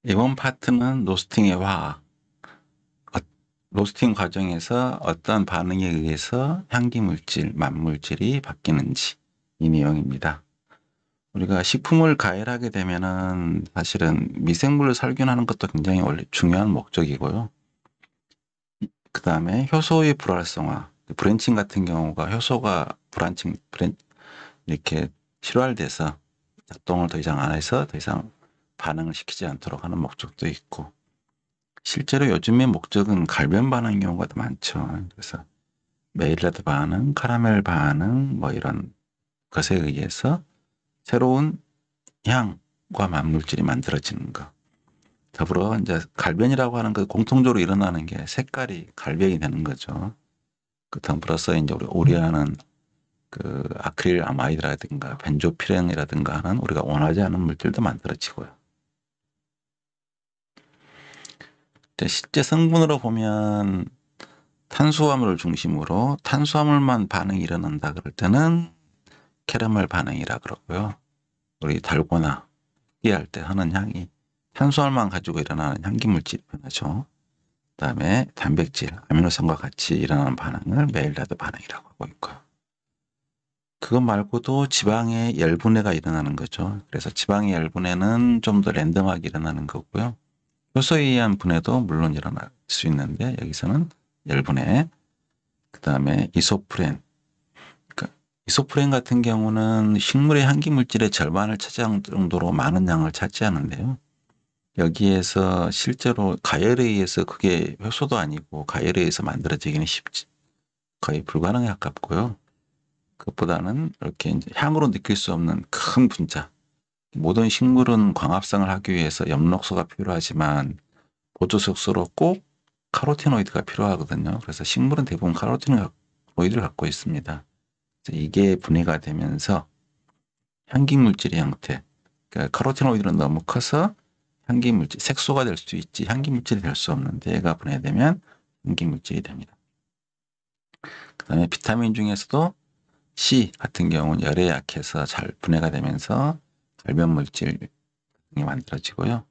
이번 파트는 로스팅의 화학. 로스팅 과정에서 어떤 반응에 의해서 향기물질, 만물질이 바뀌는지 이 내용입니다. 우리가 식품을 가열하게 되면은 사실은 미생물을 살균하는 것도 굉장히 원래 중요한 목적이고요. 그 다음에 효소의 불활성화, 브랜칭 같은 경우가 효소가 이렇게 실활돼서 작동을 더 이상 안 해서 더 이상 반응을 시키지 않도록 하는 목적도 있고, 실제로 요즘의 목적은 갈변 반응인 경우가 더 많죠. 그래서 메일라드 반응, 카라멜 반응, 뭐 이런 것에 의해서 새로운 향과 만물질이 만들어지는 거. 더불어 이제 갈변이라고 하는 그 공통적으로 일어나는 게 색깔이 갈변이 되는 거죠. 그 더불어서 이제 우리 오리하는 그 아크릴 아마이드라든가 벤조피렌이라든가 하는 우리가 원하지 않은 물질도 만들어지고요. 실제 성분으로 보면 탄수화물을 중심으로 탄수화물만 반응이 일어난다 그럴 때는 캐러멜 반응이라 그러고요. 우리 달고나 흡기할 때 하는 향이 탄수화물만 가지고 일어나는 향기물질이 변하죠. 그 다음에 단백질, 아미노산과 같이 일어나는 반응을 메일라드 반응이라고 하고 있고요. 그것 말고도 지방의 열분해가 일어나는 거죠. 그래서 지방의 열분해는 좀 더 랜덤하게 일어나는 거고요. 효소에 의한 분해도 물론 일어날 수 있는데 여기서는 열분해, 그 다음에 이소프렌. 그러니까 이소프렌 같은 경우는 식물의 향기 물질의 절반을 차지할 정도로 많은 양을 차지하는데요. 여기에서 실제로 가열에 의해서 그게 효소도 아니고 가열에 의해서 만들어지기는 쉽지 거의 불가능에 가깝고요. 그것보다는 이렇게 이제 향으로 느낄 수 없는 큰 분자. 모든 식물은 광합성을 하기 위해서 엽록소가 필요하지만 보조색소로 꼭 카로티노이드가 필요하거든요. 그래서 식물은 대부분 카로티노이드를 갖고 있습니다. 이게 분해가 되면서 향기물질의 형태, 그러니까 카로티노이드는 너무 커서 향기물질, 색소가 될 수 있지 향기물질이 될 수 없는데 얘가 분해되면 향기물질이 됩니다. 그 다음에 비타민 중에서도 C 같은 경우는 열에 약해서 잘 분해가 되면서 결변물질이 만들어지고요.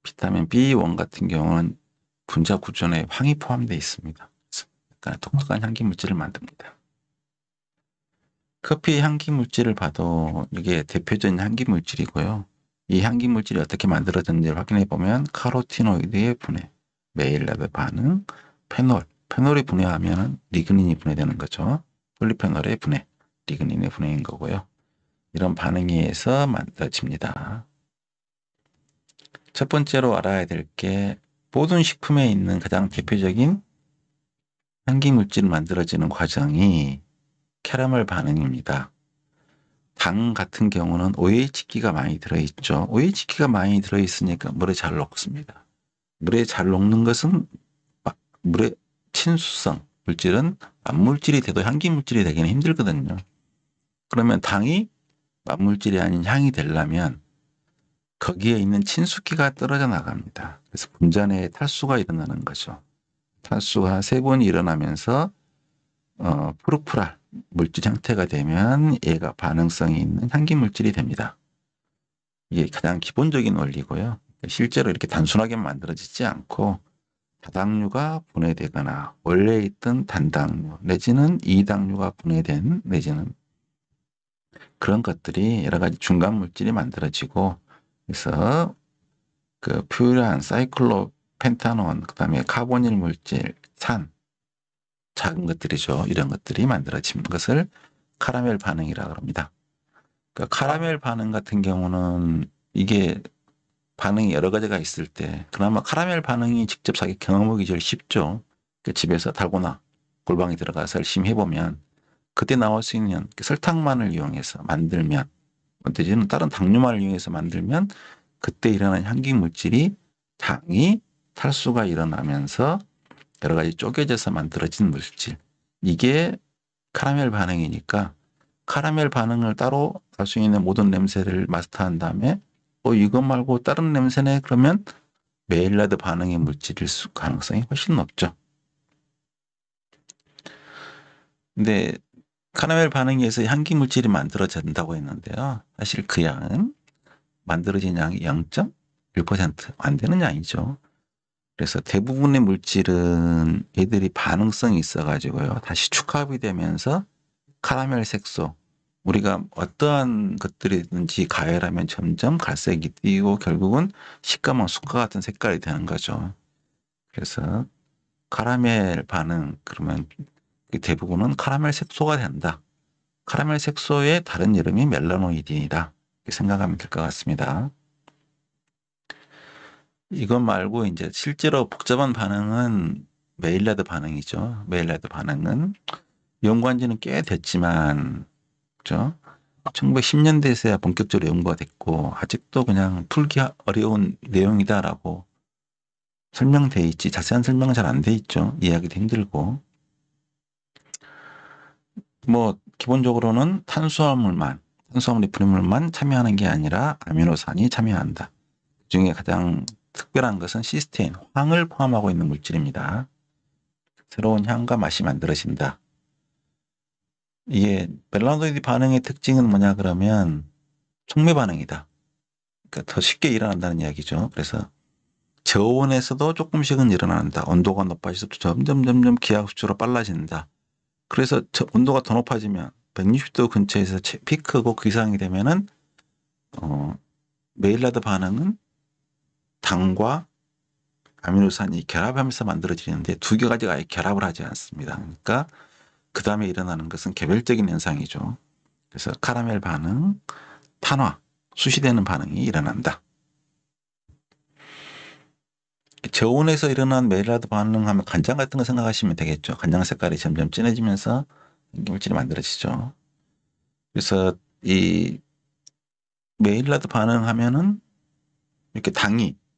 비타민 B1 같은 경우는 분자 구조에 황이 포함되어 있습니다. 약간 독특한 향기물질을 만듭니다. 커피 향기물질을 봐도 이게 대표적인 향기물질이고요. 이 향기물질이 어떻게 만들어졌는지를 확인해 보면 카로티노이드의 분해, 메일라드 반응, 페놀이 분해하면 리그닌이 분해되는 거죠. 폴리페놀의 분해, 리그닌의 분해인 거고요. 이런 반응에 의해서 만들어집니다. 첫 번째로 알아야 될 게 모든 식품에 있는 가장 대표적인 향기물질 만들어지는 과정이 캐러멜 반응입니다. 당 같은 경우는 OH기가 많이 들어있죠. OH기가 많이 들어있으니까 물에 잘 녹습니다. 물에 잘 녹는 것은 물의 친수성 물질은 만물질이 돼도 향기물질이 되기는 힘들거든요. 그러면 당이 만물질이 아닌 향이 되려면 거기에 있는 친수기가 떨어져 나갑니다. 그래서 분자 내에 탈수가 일어나는 거죠. 탈수가 3번이 일어나면서 프루프랄 물질 형태가 되면 얘가 반응성이 있는 향기 물질이 됩니다. 이게 가장 기본적인 원리고요. 실제로 이렇게 단순하게 만들어지지 않고 다당류가 분해되거나 원래 있던 단당류 내지는 이당류가 분해된 내지는 그런 것들이 여러 가지 중간 물질이 만들어지고 그래서 그 퓨란, 사이클로펜타논, 그다음에 카보닐 물질, 산 작은 것들이죠. 이런 것들이 만들어진 것을 카라멜 반응이라고 합니다. 그러니까 카라멜 반응 같은 경우는 이게 반응이 여러 가지가 있을 때 그나마 카라멜 반응이 직접 자기 경험하기 제일 쉽죠. 그 집에서 달고나 골방에 들어가서 열심히 해보면 그때 나올 수 있는 설탕만을 이용해서 만들면 내지는 다른 당류만을 이용해서 만들면 그때 일어나는 향기 물질이 당이 탈수가 일어나면서 여러 가지 쪼개져서 만들어진 물질. 이게 카라멜 반응이니까 카라멜 반응을 따로 할 수 있는 모든 냄새를 마스터한 다음에 이것 말고 다른 냄새네 그러면 메일라드 반응의 물질일 가능성이 훨씬 높죠. 근데 카라멜 반응에 의해서 향기 물질이 만들어진다고 했는데요. 사실 그 양은 만들어진 양이 0. 1%안 되는 양이죠. 그래서 대부분의 물질은 얘들이 반응성이 있어가지고요. 다시 축합이 되면서 카라멜 색소, 우리가 어떠한 것들이든지 가열하면 점점 갈색이 띄고 결국은 식감은 쑥과 같은 색깔이 되는 거죠. 그래서 카라멜 반응, 그러면 대부분은 카라멜 색소가 된다. 카라멜 색소의 다른 이름이 멜라노이딘이다. 이렇게 생각하면 될 것 같습니다. 이것 말고 이제 실제로 복잡한 반응은 메일라드 반응이죠. 메일라드 반응은 연구한 지는 꽤 됐지만, 그죠? 1910년대에서야 본격적으로 연구가 됐고, 아직도 그냥 풀기 어려운 내용이다라고 설명돼 있지, 자세한 설명은 잘 안 돼 있죠. 이해하기도 힘들고. 뭐, 기본적으로는 탄수화물이 분해물만 참여하는 게 아니라 아미노산이 참여한다. 그 중에 가장 특별한 것은 시스테인, 황을 포함하고 있는 물질입니다. 새로운 향과 맛이 만들어진다. 이게 멜라노이드 반응의 특징은 뭐냐 그러면 촉매 반응이다. 그러니까 더 쉽게 일어난다는 이야기죠. 그래서 저온에서도 조금씩은 일어난다. 온도가 높아져도 점점 기하급수로 빨라진다. 그래서 온도가 더 높아지면 160도 근처에서 피크고 그 이상이 되면은 메일라드 반응은 당과 아미노산이 결합하면서 만들어지는데 두 가지가 아예 결합을 하지 않습니다. 그러니까 그 다음에 일어나는 것은 개별적인 현상이죠. 그래서 카라멜 반응, 탄화, 수시되는 반응이 일어난다. 저온에서 일어난 메일라드 반응하면 간장 같은 거 생각하시면 되겠죠. 간장 색깔이 점점 진해지면서 물질이 만들어지죠. 그래서 이 메일라드 반응하면은 이렇게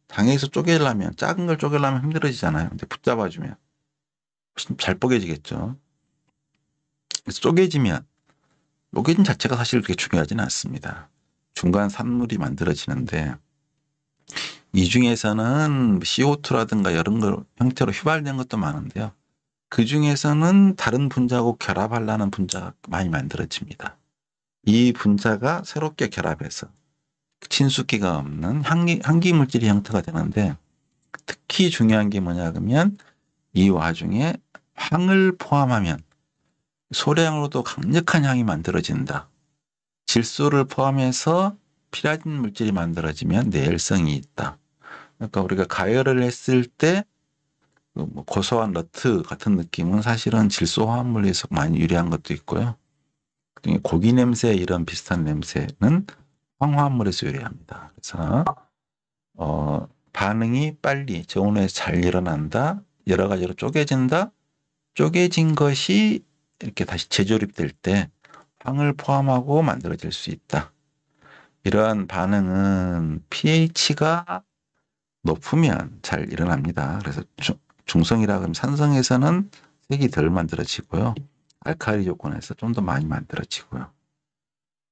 당에서 쪼개려면 작은 걸 쪼개려면 힘들어지잖아요. 근데 붙잡아주면 훨씬 잘 뽀개지겠죠. 그래서 쪼개진 자체가 사실 그렇게 중요하지는 않습니다. 중간 산물이 만들어지는데 이 중에서는 CO2라든가 이런 걸 형태로 휘발된 것도 많은데요. 그 중에서는 다른 분자하고 결합하려는 분자가 많이 만들어집니다. 이 분자가 새롭게 결합해서 친숙기가 없는 항기 물질의 형태가 되는데 특히 중요한 게 뭐냐 그러면 이 와중에 황을 포함하면 소량으로도 강력한 향이 만들어진다. 질소를 포함해서 피라진 물질이 만들어지면 내열성이 있다. 그러니까 우리가 가열을 했을 때 고소한 너트 같은 느낌은 사실은 질소 화합물에서 많이 유래한 것도 있고요. 고기 냄새 이런 비슷한 냄새는 황화합물에서 유래합니다. 그래서 반응이 빨리 저온에서 잘 일어난다. 여러 가지로 쪼개진다. 쪼개진 것이 이렇게 다시 재조립될 때 황을 포함하고 만들어질 수 있다. 이러한 반응은 pH가 높으면 잘 일어납니다. 그래서 중성이라 그러면 산성에서는 색이 덜 만들어지고요. 알칼리 조건에서 좀 더 많이 만들어지고요.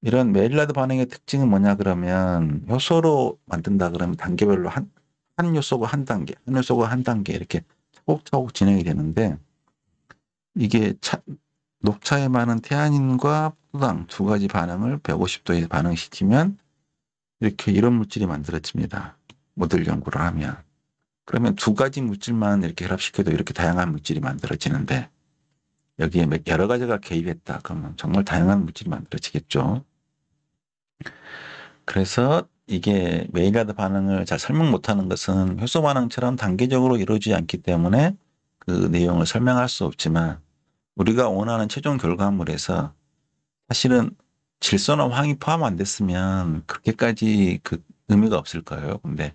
이런 메일라드 반응의 특징은 뭐냐 그러면 효소로 만든다 그러면 단계별로 한 요소가 한 단계 이렇게 차곡차곡 진행이 되는데 이게 녹차에 많은 태아닌과 포도당 두 가지 반응을 150도에 반응시키면 이런 물질이 만들어집니다. 모델 연구를 하면. 그러면 두 가지 물질만 이렇게 결합시켜도 이렇게 다양한 물질이 만들어지는데 여기에 여러 가지가 개입했다. 그러면 정말 다양한 물질이 만들어지겠죠. 그래서 이게 메일라드 반응을 잘 설명 못하는 것은 효소 반응처럼 단계적으로 이루어지지 않기 때문에 그 내용을 설명할 수 없지만 우리가 원하는 최종 결과물에서 사실은 질소나 황이 포함 안 됐으면 그렇게까지 그 의미가 없을 거예요. 근데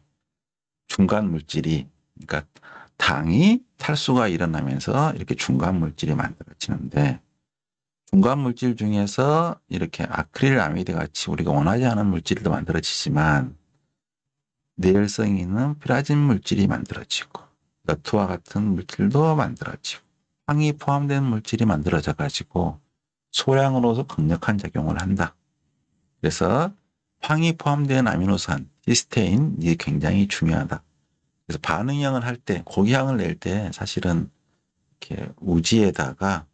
중간 물질이, 그러니까 당이 탈수가 일어나면서 이렇게 중간 물질이 만들어지는데 중간 물질 중에서 이렇게 아크릴아미드 같이 우리가 원하지 않은 물질도 만들어지지만 내열성이 있는 피라진 물질이 만들어지고 너트와 같은 물질도 만들어지고 황이 포함된 물질이 만들어져 가지고 소량으로도 강력한 작용을 한다. 그래서 황이 포함된 아미노산, 시스테인 이게 굉장히 중요하다. 그래서 반응형을 할 때, 고기향을 낼 때 사실은 이렇게 우지에다가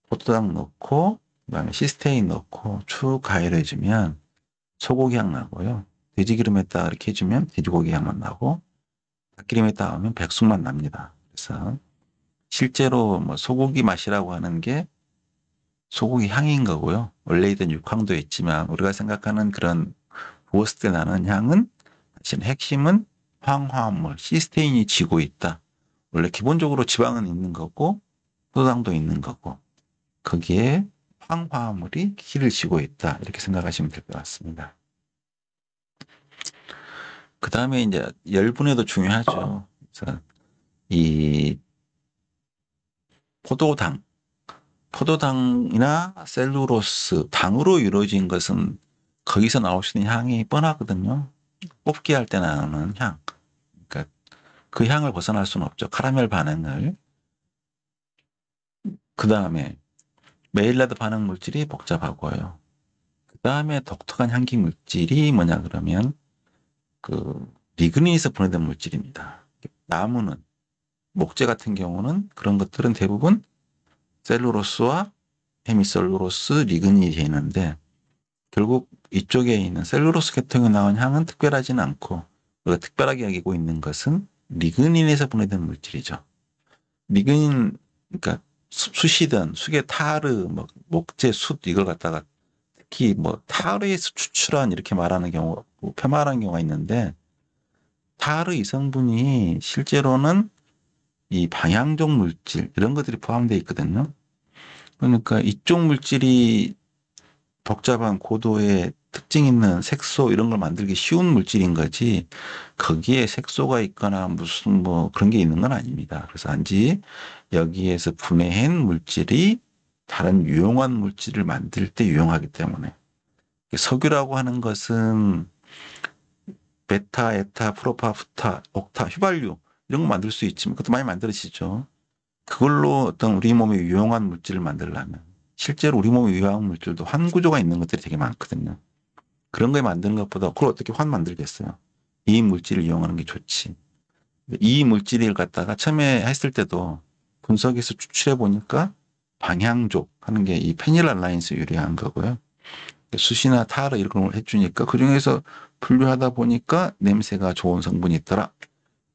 포도당 넣고 그다음에 시스테인 넣고 쭉 가열해주면 소고기향 나고요. 돼지기름에다 이렇게 해주면 돼지고기 향만 나고, 닭기름에다 하면 백숙만 납니다. 그래서 실제로 뭐 소고기 맛이라고 하는 게 소고기 향인 거고요. 원래 있던 육향도 있지만 우리가 생각하는 그런 구웠을 때 나는 향은 사실 핵심은 황화합물, 시스테인이 지고 있다. 원래 기본적으로 지방은 있는 거고 포도당도 있는 거고 거기에 황화합물이 키를 쥐고 있다. 이렇게 생각하시면 될 것 같습니다. 그 다음에 이제 열분해도 중요하죠. 그래서 이 포도당, 포도당이나 셀룰로스, 당으로 이루어진 것은 거기서 나올 수 있는 향이 뻔하거든요. 뽑기 할 때 나오는 향. 그러니까 그 향을 벗어날 수는 없죠. 카라멜 반응을. 그 다음에 메일라드 반응 물질이 복잡하고요. 그 다음에 독특한 향기 물질이 뭐냐 그러면 그 리그닌에서 분해된 물질입니다. 나무는 목재 같은 경우는 그런 것들은 대부분 셀룰로스와 헤미셀룰로스, 리그닌이 되어 있는데 결국 이쪽에 있는 셀룰로스 계통에 나온 향은 특별하지는 않고 우리가 특별하게 여기고 있는 것은 리그닌에서 분해된 물질이죠. 리그닌 그러니까 숯이든 숯의 타르, 뭐 목재, 숯 이걸 갖다가 특히 뭐 타르에서 추출한 이렇게 말하는 경우, 뭐 표말하는 경우가 있는데 타르 이 성분이 실제로는 이 방향족 물질 이런 것들이 포함되어 있거든요. 그러니까 이쪽 물질이 복잡한 고도의 특징 있는 색소 이런 걸 만들기 쉬운 물질인 거지 거기에 색소가 있거나 무슨 뭐 그런 게 있는 건 아닙니다. 그래서 단지 여기에서 분해한 물질이 다른 유용한 물질을 만들 때 유용하기 때문에 석유라고 하는 것은 베타, 에타, 프로파, 프타, 옥타, 휘발유 이런 거 만들 수 있지만 그것도 많이 만들어지죠. 그걸로 어떤 우리 몸에 유용한 물질을 만들려면 실제로 우리 몸에 유용한 물질도 환 구조가 있는 것들이 되게 많거든요. 그런 거 만드는 것보다 그걸 어떻게 환 만들겠어요? 이 물질을 이용하는 게 좋지. 이 물질을 갖다가 처음에 했을 때도 분석해서 추출해 보니까 방향족 하는 게 이 페닐알라닌스 유리한 거고요. 숯이나 타르 이런 걸 해주니까 그 중에서 분류하다 보니까 냄새가 좋은 성분이 있더라.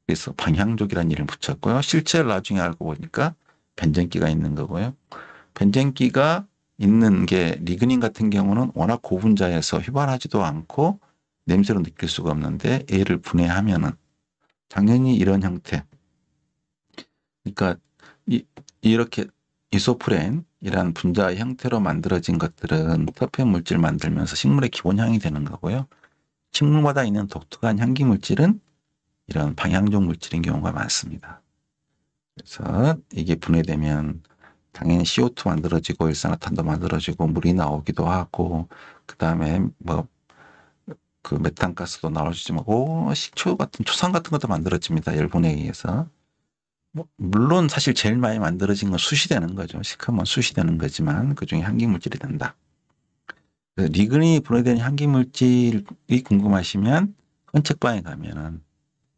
그래서 방향족이라는 이름을 붙였고요. 실제로 나중에 알고 보니까 벤젠기가 있는 거고요. 벤젠기가 있는 게 리그닌 같은 경우는 워낙 고분자여서 휘발하지도 않고 냄새로 느낄 수가 없는데 얘를 분해하면은 당연히 이런 형태. 그러니까 이렇게 이소프렌이란 분자의 형태로 만들어진 것들은 터페 물질 만들면서 식물의 기본 향이 되는 거고요. 식물마다 있는 독특한 향기 물질은 이런 방향족 물질인 경우가 많습니다. 그래서 이게 분해되면 당연히 CO2 만들어지고 일산화탄도 만들어지고 물이 나오기도 하고 그 다음에 뭐 그 메탄가스도 나올 수 있지만 식초 같은 초산 같은 것도 만들어집니다. 열분해에 의해서. 뭐 물론 사실 제일 많이 만들어진 건 숯이 되는 거죠. 시커먼 숯이 되는 거지만 그중에 향기 물질이 된다. 리그닌이 분해된 향기 물질이 궁금하시면 헌책방에 가면은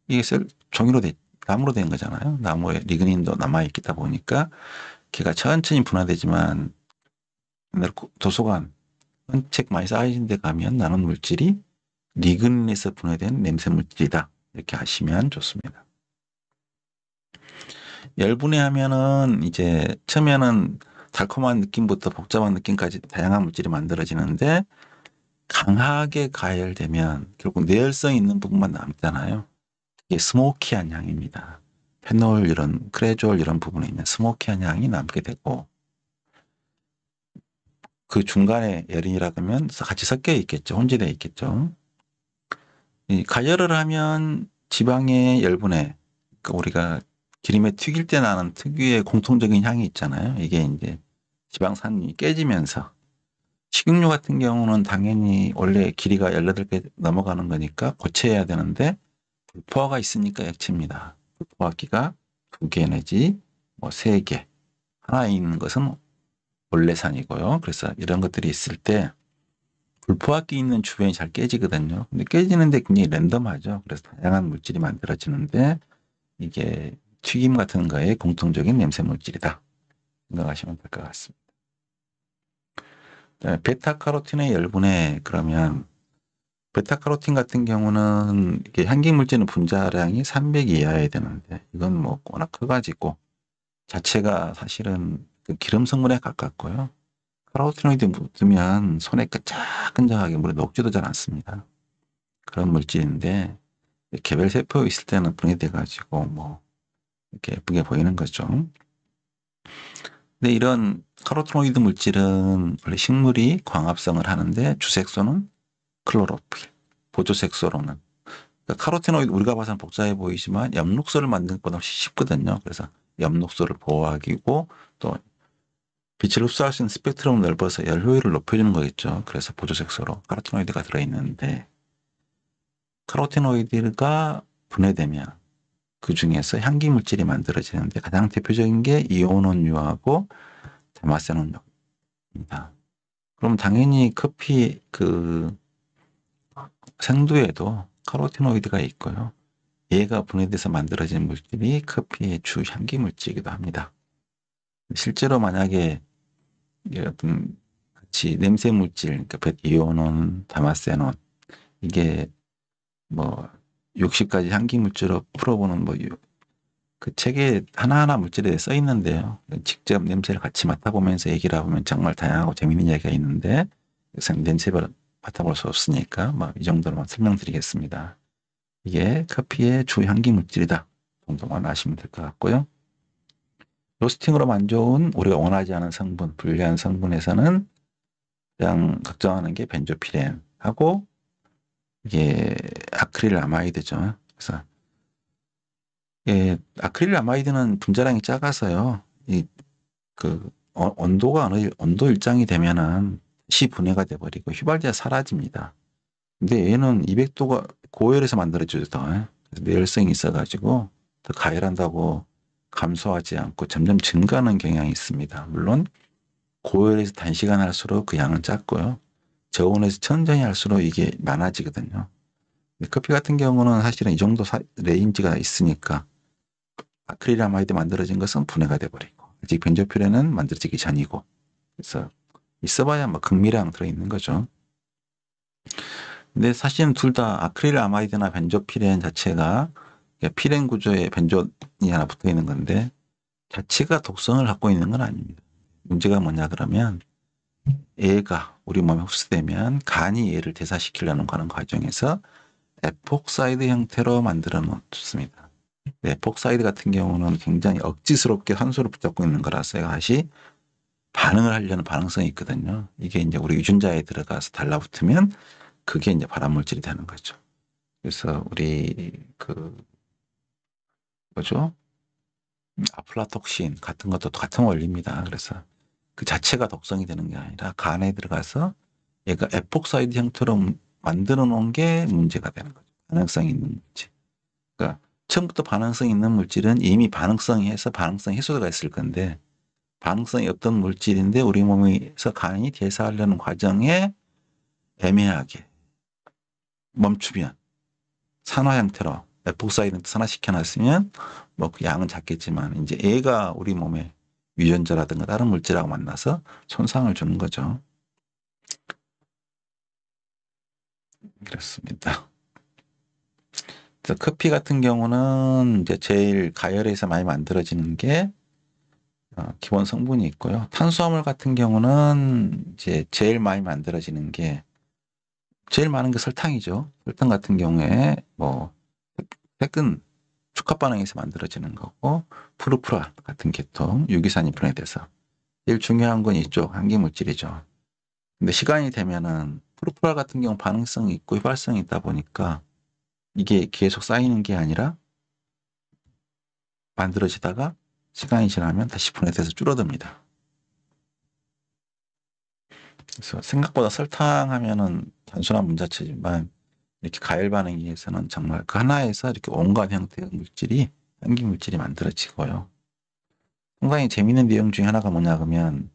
이게 종이로 나무로 된 거잖아요. 나무에 리그닌도 남아있다 보니까 걔가 천천히 분화되지만 도서관, 책 많이 쌓여진 데 가면 나는 물질이 리그닌에서 분해된 냄새 물질이다. 이렇게 아시면 좋습니다. 열분해하면은 이제 처음에는 달콤한 느낌부터 복잡한 느낌까지 다양한 물질이 만들어지는데 강하게 가열되면 결국 내열성 있는 부분만 남잖아요. 이게 스모키한 향입니다. 페놀 이런 크레졸 이런 부분에 있는 스모키한 향이 남게 되고 그 중간에 열이라 그러면 같이 섞여 있겠죠. 혼재되어 있겠죠. 이 가열을 하면 지방의 열분해, 그러니까 우리가 기름에 튀길 때 나는 특유의 공통적인 향이 있잖아요. 이게 이제 지방산이 깨지면서 식용유 같은 경우는 당연히 원래 길이가 18개 넘어가는 거니까 고체해야 되는데 불포화가 있으니까 액체입니다. 불포화기가 2개 내지 뭐 3개. 하나에 있는 것은 원래산이고요. 그래서 이런 것들이 있을 때 불포화기 있는 주변이 잘 깨지거든요. 근데 깨지는데 굉장히 랜덤하죠. 그래서 다양한 물질이 만들어지는데 이게 튀김 같은 거에 공통적인 냄새 물질이다. 생각하시면 될 것 같습니다. 베타카로틴의 열분해 그러면 베타카로틴 같은 경우는 이게 향기물질은 분자량이 300 이하여야 되는데 이건 뭐 워낙 커가지고 자체가 사실은 그 기름 성분에 가깝고요. 카로티노이드 묻으면 손에 끈적끈적하게 물에 녹지도 잘 않습니다. 그런 물질인데 개별 세포 있을 때는 분해돼가지고 뭐 이렇게 예쁘게 보이는 거죠. 근데 이런 카로티노이드 물질은 원래 식물이 광합성을 하는데 주색소는 클로로필, 보조색소로는. 그러니까 카로티노이드 우리가 봐서는 복잡해 보이지만 엽록소를 만드는 것보다 훨씬 쉽거든요. 그래서 엽록소를 보호하기고 또 빛을 흡수할 수 있는 스펙트럼을 넓어서 열 효율을 높여주는 거겠죠. 그래서 보조색소로 카로티노이드가 들어있는데 카로티노이드가 분해되면 그 중에서 향기 물질이 만들어지는데 가장 대표적인 게 이오논유하고 다마세논입니다. 그럼 당연히 커피 그 생두에도 카로티노이드가 있고요. 얘가 분해돼서 만들어진 물질이 커피의 주 향기 물질이기도 합니다. 실제로 만약에 어떤 같이 냄새 물질, 그러니까 이오논, 다마세논 이게 뭐 60가지 향기 물질로 풀어보는 뭐 그 책에 하나하나 물질에 써 있는데요. 직접 냄새를 같이 맡아보면서 얘기를 해보면 정말 다양하고 재미있는 이야기가 있는데 냄새를 맡아볼 수 없으니까 뭐 이 정도로만 설명드리겠습니다. 이게 커피의 주 향기 물질이다 정도만 아시면 될 것 같고요. 로스팅으로 안 좋은 우리가 원하지 않은 성분, 불리한 성분에서는 가장 걱정하는 게 벤조피렌하고 이게 아크릴아마이드죠. 그래서 아크릴아마이드는 분자량이 작아서요. 온도가 온도 일정이 되면은 시분해가 돼버리고 휘발유가 사라집니다. 근데 얘는 200도가 고열에서 만들어지거든요. 내열성이 있어가지고 더 가열한다고 감소하지 않고 점점 증가하는 경향이 있습니다. 물론 고열에서 단시간 할수록 그 양은 작고요. 저온에서 천천히 할수록 이게 많아지거든요. 커피 같은 경우는 사실은 이 정도 레인지가 있으니까 아크릴아마이드 만들어진 것은 분해가 돼버리고 아직 벤조피렌은 만들어지기 전이고 그래서 있어봐야 뭐 극미량 들어있는 거죠. 근데 사실은 둘 다 아크릴아마이드나 벤조피렌 자체가 피렌 구조에 벤존이 하나 붙어 있는 건데 자체가 독성을 갖고 있는 건 아닙니다. 문제가 뭐냐 그러면 얘가 우리 몸에 흡수되면 간이 얘를 대사시키려는 하는 과정에서 에폭사이드 형태로 만들어 놓습니다. 에폭사이드 같은 경우는 굉장히 억지스럽게 산소를 붙잡고 있는 거라서 다시 반응을 하려는 반응성이 있거든요. 이게 이제 우리 유전자에 들어가서 달라붙으면 그게 이제 발암물질이 되는 거죠. 그래서 우리 뭐죠? 아플라톡신 같은 것도 같은 원리입니다. 그래서 그 자체가 독성이 되는 게 아니라 간에 들어가서 얘가 에폭사이드 형태로 만들어 놓은 게 문제가 되는 거죠. 반응성이 있는 물질. 그러니까 처음부터 반응성이 있는 물질은 이미 반응성이 해서 반응성 해소가 있을 건데 반응성이 없던 물질인데 우리 몸에서 간이 대사하려는 과정에 애매하게 멈추면 산화 형태로 에폭사이드를 산화시켜 놨으면 뭐 그 양은 작겠지만 이제 얘가 우리 몸에 유전자라든가 다른 물질하고 만나서 손상을 주는 거죠. 그렇습니다. 그래서 커피 같은 경우는 이제 제일 가열에서 많이 만들어지는 게 기본 성분이 있고요. 탄수화물 같은 경우는 이제 제일 많이 만들어지는 게 제일 많은 게 설탕이죠. 설탕 같은 경우에 뭐 핵은 축합 반응에서 만들어지는 거고 푸르푸라 같은 계통 유기산이 분해돼서 제일 중요한 건 이쪽 항기물질이죠. 근데 시간이 되면은 푸르푸라 같은 경우 반응성이 있고 휘발성이 있다 보니까 이게 계속 쌓이는 게 아니라 만들어지다가 시간이 지나면 다시 분해돼서 줄어듭니다. 그래서 생각보다 설탕 하면은 단순한 문자체지만 이렇게 가열 반응에 의해서는 정말 그 하나에서 이렇게 온갖 형태의 물질이 향기 물질이 만들어지고요. 상당히 재미있는 내용 중에 하나가 뭐냐 그러면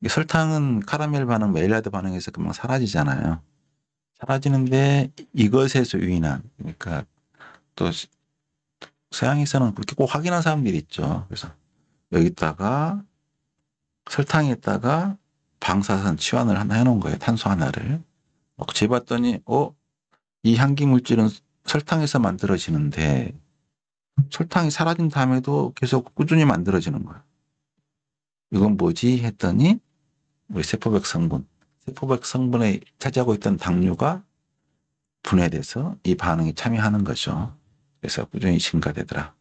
설탕은 카라멜 반응, 메일라드 반응에서 금방 사라지잖아요. 사라지는데 이것에서 유인한 그러니까 또 서양에서는 그렇게 꼭 확인한 사람들이 있죠. 그래서 여기다가 설탕에다가 방사선 치환을 하나 해놓은 거예요. 탄소 하나를. 재봤더니 이 향기 물질은 설탕에서 만들어지는데 설탕이 사라진 다음에도 계속 꾸준히 만들어지는 거야. 이건 뭐지 했더니 우리 세포백 성분. 세포백 성분에 차지하고 있던 당류가 분해돼서 이 반응에 참여하는 거죠. 그래서 꾸준히 증가되더라.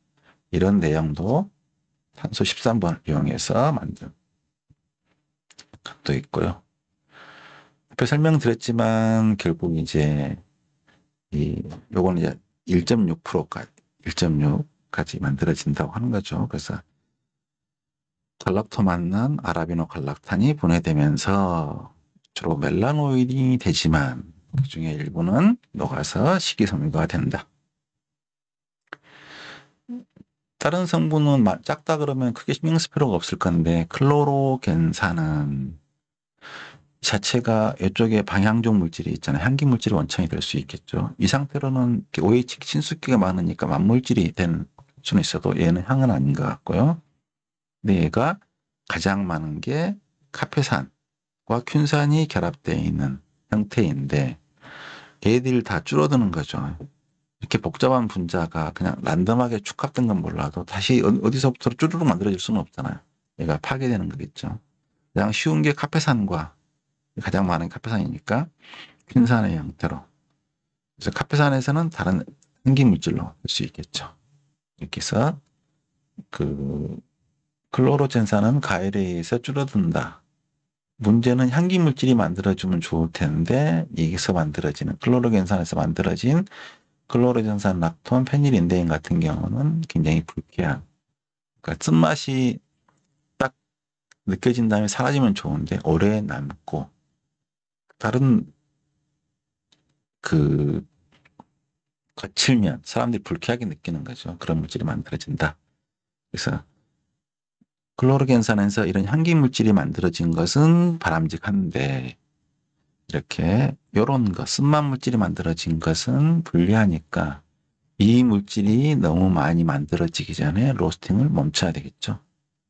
이런 내용도 탄소 13번을 이용해서 만든 것도 있고요. 앞에 설명드렸지만 결국 이제 요거는 이제 1.6%까지 1.6까지 만들어진다고 하는 거죠. 그래서 갈락토만난 아라비노 갈락탄이 분해되면서 주로 멜라노id이 되지만 그 중에 일부는 녹아서 식이섬유가 된다. 다른 성분은 작다 그러면 크게 신경 쓸 필요가 없을 건데 클로로겐산은 자체가 이쪽에 방향종 물질이 있잖아요. 향기 물질의 원천이 될 수 있겠죠. 이 상태로는 OH 친수기가 많으니까 만물질이 된 수는 있어도 얘는 향은 아닌 것 같고요. 근데 얘가 가장 많은 게 카페산과 균산이 결합되어 있는 형태인데 얘들이 다 줄어드는 거죠. 이렇게 복잡한 분자가 그냥 랜덤하게 축합된 건 몰라도 다시 어디서부터 쭈르륵 만들어질 수는 없잖아요. 얘가 파괴되는 거겠죠. 가장 쉬운 게 카페산과 가장 많은 카페산이니까 균산의 형태로. 그래서 카페산에서는 다른 생기 물질로 할 수 있겠죠. 이렇게 해서 그 클로로젠산은 가열에 의해서 줄어든다. 문제는 향기 물질이 만들어주면 좋을 텐데 여기서 만들어지는 클로로겐산에서 만들어진 클로로젠산 락톤 페닐인데인 같은 경우는 굉장히 불쾌한, 그러니까 쓴맛이 딱 느껴진 다음에 사라지면 좋은데 오래 남고 다른 그 거칠면 사람들이 불쾌하게 느끼는 거죠. 그런 물질이 만들어진다. 그래서 클로로겐산에서 이런 향기 물질이 만들어진 것은 바람직한데 이렇게 요런 거 쓴맛 물질이 만들어진 것은 불리하니까 이 물질이 너무 많이 만들어지기 전에 로스팅을 멈춰야 되겠죠.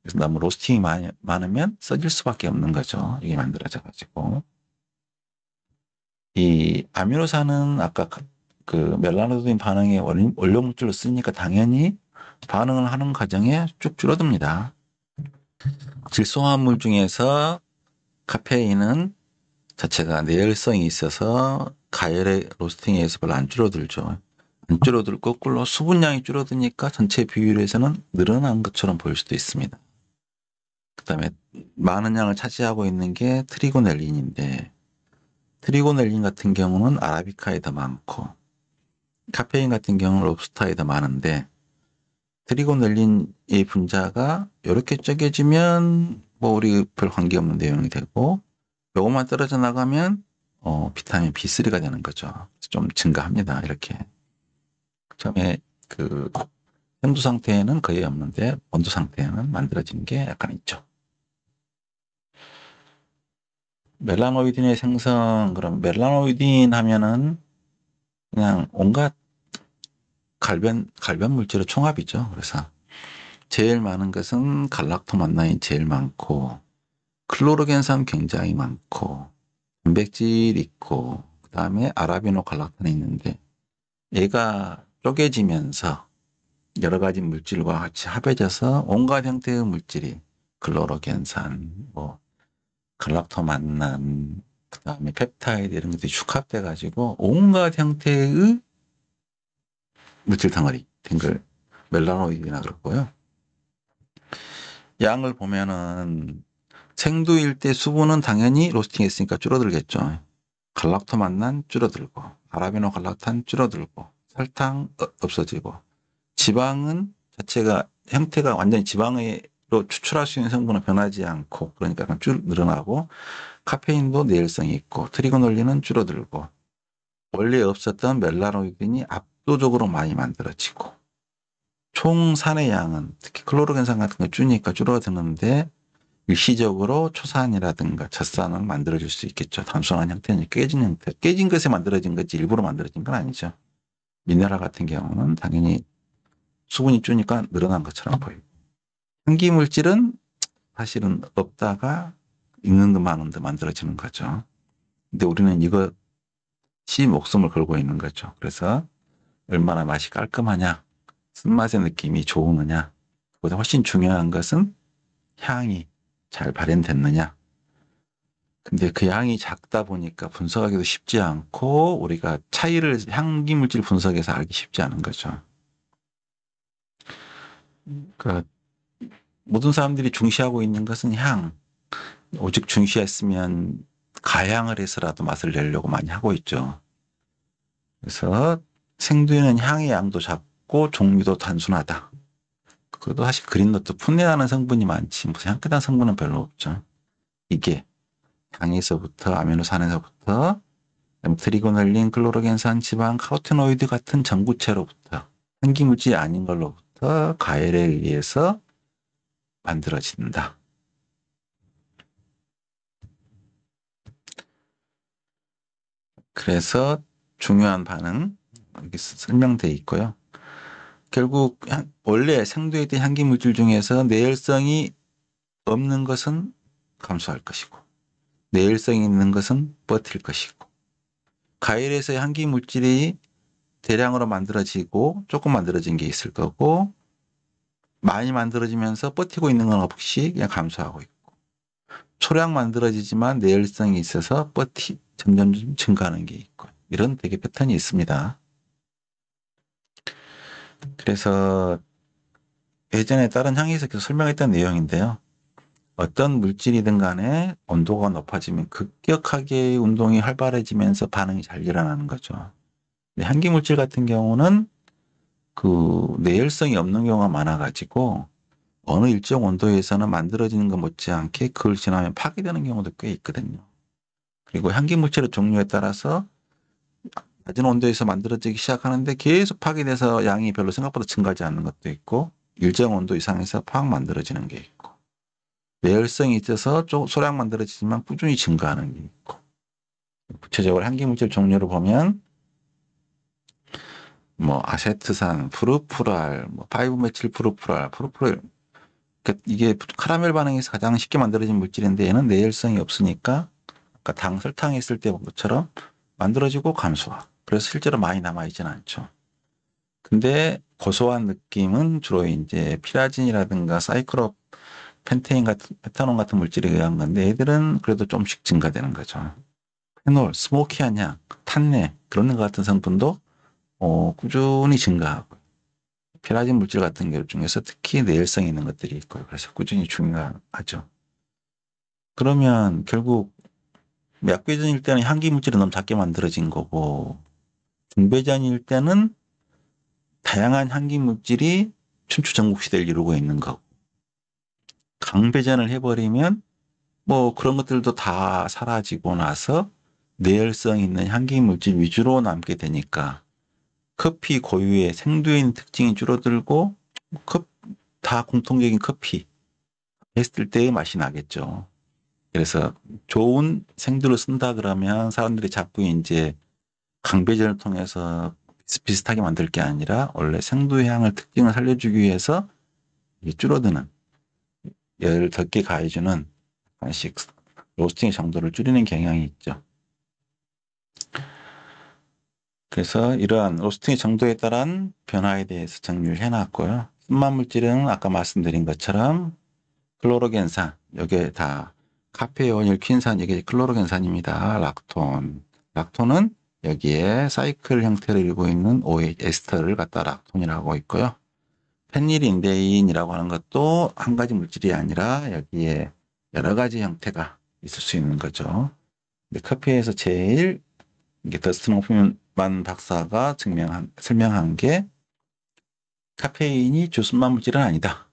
그래서 너무 로스팅이 많으면 써질 수밖에 없는 거죠. 이게 만들어져 가지고. 이 아미노산은 아까 그 멜라노딘 반응의 원료 물질로 쓰니까 당연히 반응을 하는 과정에 쭉 줄어듭니다. 질소화합물 중에서 카페인은 자체가 내열성이 있어서 가열의 로스팅에 의해서 별로 안 줄어들죠. 안 줄어들고 거꾸로 수분량이 줄어드니까 전체 비율에서는 늘어난 것처럼 보일 수도 있습니다. 그 다음에 많은 양을 차지하고 있는 게 트리고넬린인데 트리고넬린 같은 경우는 아라비카에 더 많고 카페인 같은 경우는 롭스타에 더 많은데 트리고넬린의 분자가 이렇게 쪼개지면 뭐 우리 별 관계없는 내용이 되고 요것만 떨어져 나가면 비타민 B3가 되는 거죠. 좀 증가합니다. 이렇게 처음에 그 생두 상태에는 거의 없는데 온도 상태에는 만들어진 게 약간 있죠. 멜라노이딘의 생성, 그럼 멜라노이딘 하면은 그냥 온갖 갈변 물질의 총합이죠. 그래서 제일 많은 것은 갈락토만난이 제일 많고 클로로겐산 굉장히 많고 단백질 있고 그다음에 아라비노 갈락탄이 있는데 얘가 쪼개지면서 여러 가지 물질과 같이 합해져서 온갖 형태의 물질이 클로로겐산, 뭐 갈락토만난, 그다음에 펩타이드 이런 것들이 축합돼 가지고 온갖 형태의 물질 덩어리 된 걸 멜라노이드나 그렇고요. 양을 보면은 생두일 때 수분은 당연히 로스팅했으니까 줄어들겠죠. 갈락토만난 줄어들고 아라비노 갈락탄 줄어들고 설탕 없어지고 지방은 자체가 형태가 완전히 지방으로 추출할 수 있는 성분은 변하지 않고 그러니까 쭉 늘어나고 카페인도 내열성이 있고 트리고놀린은 줄어들고 원래 없었던 멜라노이딘이 압도적으로 많이 만들어지고 총 산의 양은 특히 클로로겐산 같은 거 주니까 줄어드는데 일시적으로 초산이라든가 젖산을 만들어줄 수 있겠죠. 단순한 형태는 깨진 형태. 깨진 것에 만들어진 거지 일부러 만들어진 건 아니죠. 미네랄 같은 경우는 당연히 수분이 주니까 늘어난 것처럼 보이고 향기 물질은 사실은 없다가 있는 듯 많은 듯 만들어지는 거죠. 근데 우리는 이거 목숨을 걸고 있는 거죠. 그래서 얼마나 맛이 깔끔하냐, 쓴맛의 느낌이 좋으느냐, 그보다 훨씬 중요한 것은 향이 잘 발현됐느냐. 근데 그 양이 작다 보니까 분석하기도 쉽지 않고 우리가 차이를 향기 물질 분석에서 알기 쉽지 않은 거죠. 그러니까 모든 사람들이 중시하고 있는 것은 향. 오직 중시했으면 가향을 해서라도 맛을 내려고 많이 하고 있죠. 그래서 생두에는 향의 양도 작고 종류도 단순하다. 그것도 사실 그린노트 풋내나는 성분이 많지 무슨 향긋한 성분은 별로 없죠. 이게 향에서부터 아미노산에서부터 트리고넬린, 클로로겐산, 지방, 카로티노이드 같은 전구체로부터 환기물질이 아닌 걸로부터 가열에 의해서 만들어진다. 그래서 중요한 반응 여기 설명되어 있고요. 결국 원래 생두에 있던 향기물질 중에서 내열성이 없는 것은 감소할 것이고 내열성이 있는 것은 버틸 것이고 가열에서의 향기물질이 대량으로 만들어지고 조금 만들어진 게 있을 거고 많이 만들어지면서 버티고 있는 건 없이 그냥 감소하고 있고 초량 만들어지지만 내열성이 있어서 점점 증가하는 게 있고 이런 되게 패턴이 있습니다. 그래서 예전에 다른 향에서 계속 설명했던 내용인데요. 어떤 물질이든 간에 온도가 높아지면 급격하게 운동이 활발해지면서 반응이 잘 일어나는 거죠. 향기 물질 같은 경우는 그 내열성이 없는 경우가 많아가지고 어느 일정 온도에서는 만들어지는 것 못지않게 그걸 지나면 파괴되는 경우도 꽤 있거든요. 그리고 향기 물질의 종류에 따라서 낮은 온도에서 만들어지기 시작하는데 계속 파괴돼서 양이 별로 생각보다 증가하지 않는 것도 있고 일정 온도 이상에서 팍 만들어지는 게 있고 내열성이 있어서 소량 만들어지지만 꾸준히 증가하는 게 있고 구체적으로 향기 물질 종류를 보면 뭐 아세트산, 프루푸랄, 뭐 5메틸 프루푸랄, 그러니까 이게 카라멜 반응에서 가장 쉽게 만들어진 물질인데 얘는 내열성이 없으니까 아까 당 설탕 했을 때 본 것처럼 만들어지고 감소하. 그래서 실제로 많이 남아있지는 않죠. 근데 고소한 느낌은 주로 이제 피라진이라든가 사이클롭 펜테인 같은 페타논 같은 물질에 의한 건데 얘들은 그래도 좀씩 증가되는 거죠. 페놀, 스모키한 향, 탄내 그런 것 같은 성분도 꾸준히 증가하고 피라진 물질 같은 경우 중에서 특히 내열성 있는 것들이 있고요. 그래서 꾸준히 중요하죠. 그러면 결국 약배전일 때는 향기 물질이 너무 작게 만들어진 거고 중배전일 때는 다양한 향기 물질이 춘추 전국 시대를 이루고 있는 거고 강배전을 해버리면 뭐 그런 것들도 다 사라지고 나서 내열성 있는 향기 물질 위주로 남게 되니까 커피 고유의 생두인 특징이 줄어들고 다 공통적인 커피 했을 때의 맛이 나겠죠. 그래서 좋은 생두를 쓴다 그러면 사람들이 자꾸 이제 강배전을 통해서 비슷하게 만들 게 아니라 원래 생두의 향을 특징을 살려주기 위해서 줄어드는 열을 덜게 가해주는 약간씩 로스팅의 정도를 줄이는 경향이 있죠. 그래서 이러한 로스팅의 정도에 따른 변화에 대해서 정리를 해놨고요. 순만 물질은 아까 말씀드린 것처럼 클로로겐산, 이게 다 카페오닐 퀸산, 이게 클로로겐산입니다. 락톤은 여기에 사이클 형태를 이루고 있는 OH 에스터를 갖다 락톤이라고 있고요. 페닐인데인이라고 하는 것도 한 가지 물질이 아니라 여기에 여러 가지 형태가 있을 수 있는 거죠. 근데 커피에서 제일 이게 더스틴 호프만 박사가 설명한 게 카페인이 주순만 물질은 아니다.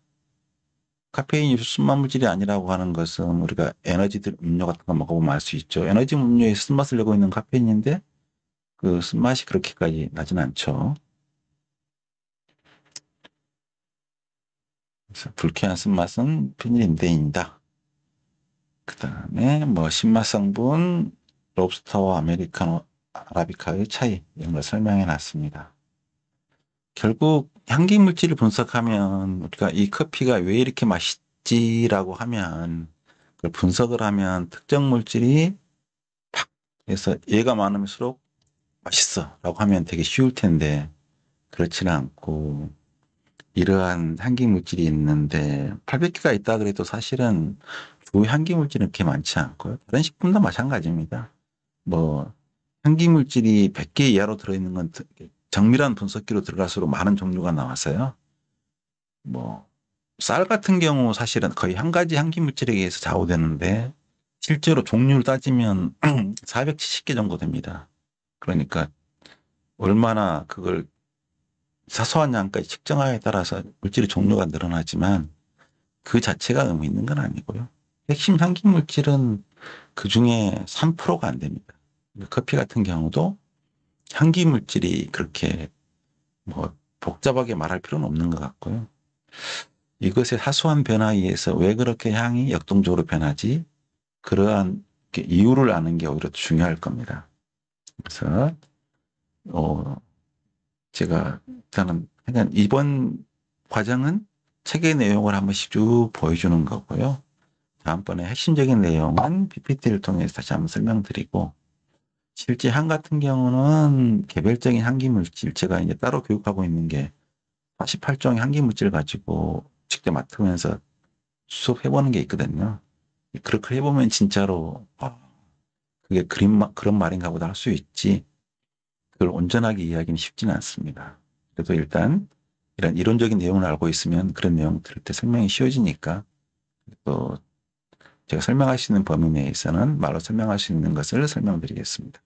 카페인이 주순만 물질이 아니라고 하는 것은 우리가 에너지 음료 같은 거 먹어보면 알 수 있죠. 에너지 음료에 쓴맛을 내고 있는 카페인인데 그 쓴맛이 그렇게까지 나진 않죠. 그래서 불쾌한 쓴맛은 페닐인데인이다. 그 다음에 뭐 신맛 성분, 롭스터와 아메리카노, 아라비카의 차이 이런 걸 설명해 놨습니다. 결국 향기 물질을 분석하면 우리가 이 커피가 왜 이렇게 맛있지라고 하면 그걸 분석을 하면 특정 물질이 팍 해서 얘가 많을수록 맛있어 라고 하면 되게 쉬울 텐데 그렇지는 않고 이러한 향기 물질이 있는데 800개가 있다 그래도 사실은 주 향기 물질은 그렇게 많지 않고요. 다른 식품도 마찬가지입니다. 뭐 향기 물질이 100개 이하로 들어있는 건 정밀한 분석기로 들어갈수록 많은 종류가 나왔어요. 뭐 쌀 같은 경우 사실은 거의 한 가지 향기 물질에 의해서 좌우되는데 실제로 종류를 따지면 470개 정도 됩니다. 그러니까 얼마나 그걸 사소한 양까지 측정하에 따라서 물질의 종류가 늘어나지만 그 자체가 의미 있는 건 아니고요. 핵심 향기 물질은 그 중에 3%가 안 됩니다. 커피 같은 경우도 향기 물질이 그렇게 뭐 복잡하게 말할 필요는 없는 것 같고요. 이것의 사소한 변화에 의해서 왜 그렇게 향이 역동적으로 변하지? 그러한 이유를 아는 게 오히려 중요할 겁니다. 그래서 제가 일단은 그냥 이번 과정은 책의 내용을 한 번씩 쭉 보여주는 거고요. 다음번에 핵심적인 내용은 PPT를 통해서 다시 한번 설명드리고 실제 향 같은 경우는 개별적인 향기 물질 제가 이제 따로 교육하고 있는 게 48종의 향기 물질 가지고 직접 맡으면서 수업해보는 게 있거든요. 그렇게 해보면 진짜로 그게 그런 말인가 보다 할 수 있지 그걸 온전하게 이해하기는 쉽지는 않습니다. 그래도 일단 이런 이론적인 내용을 알고 있으면 그런 내용 들을 때 설명이 쉬워지니까 또 제가 설명할 수 있는 범위 내에서는 말로 설명할 수 있는 것을 설명드리겠습니다.